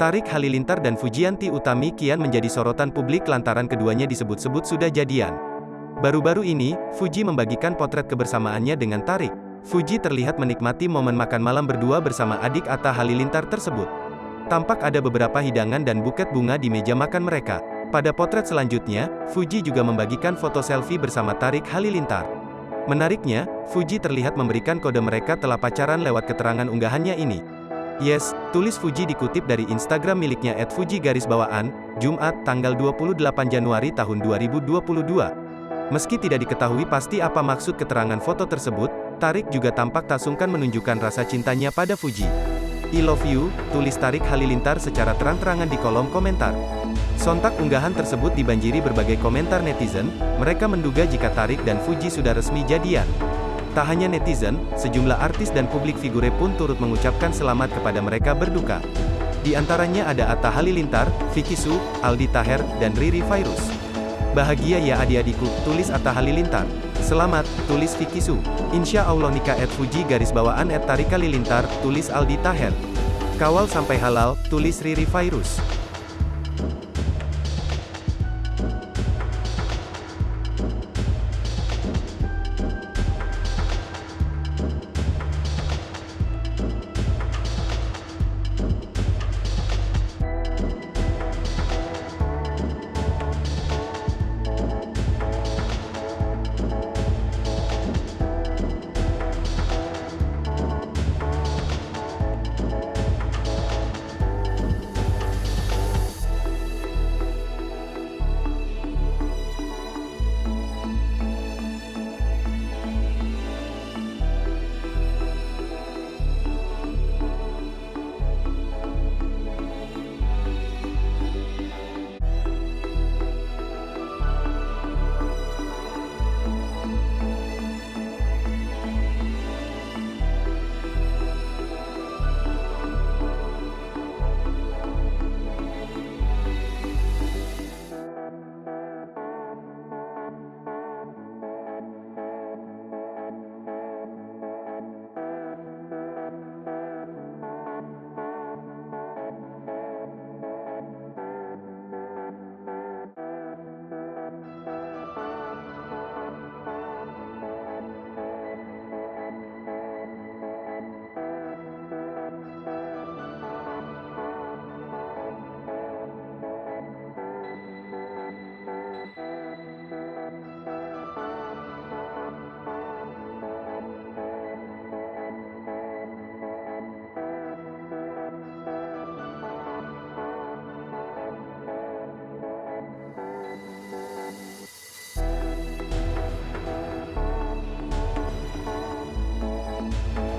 Tarik Halilintar dan Fujianti Utami kian menjadi sorotan publik lantaran keduanya disebut-sebut sudah jadian. Baru-baru ini, Fuji membagikan potret kebersamaannya dengan Tarik. Fuji terlihat menikmati momen makan malam berdua bersama adik Atta Halilintar tersebut. Tampak ada beberapa hidangan dan buket bunga di meja makan mereka. Pada potret selanjutnya, Fuji juga membagikan foto selfie bersama Tarik Halilintar. Menariknya, Fuji terlihat memberikan kode mereka telah pacaran lewat keterangan unggahannya ini. Yes, tulis Fuji dikutip dari Instagram miliknya @fuji_, Jumat, tanggal 28 Januari tahun 2022. Meski tidak diketahui pasti apa maksud keterangan foto tersebut, Tarik juga tampak tak sungkan menunjukkan rasa cintanya pada Fuji. I love you, tulis Tarik Halilintar secara terang-terangan di kolom komentar. Sontak unggahan tersebut dibanjiri berbagai komentar netizen, mereka menduga jika Tarik dan Fuji sudah resmi jadian. Tak hanya netizen, sejumlah artis dan publik figure pun turut mengucapkan selamat kepada mereka berduka. Di antaranya ada Atta Halilintar, Vicky Su, Aldi Taher, dan Riri Fairuz. Bahagia ya adik-adikku, tulis Atta Halilintar. Selamat, tulis Vicky Su. Insya Allah nikah @fuji_, @tarik halilintar, tulis Aldi Taher. Kawal sampai halal, tulis Riri Fairuz.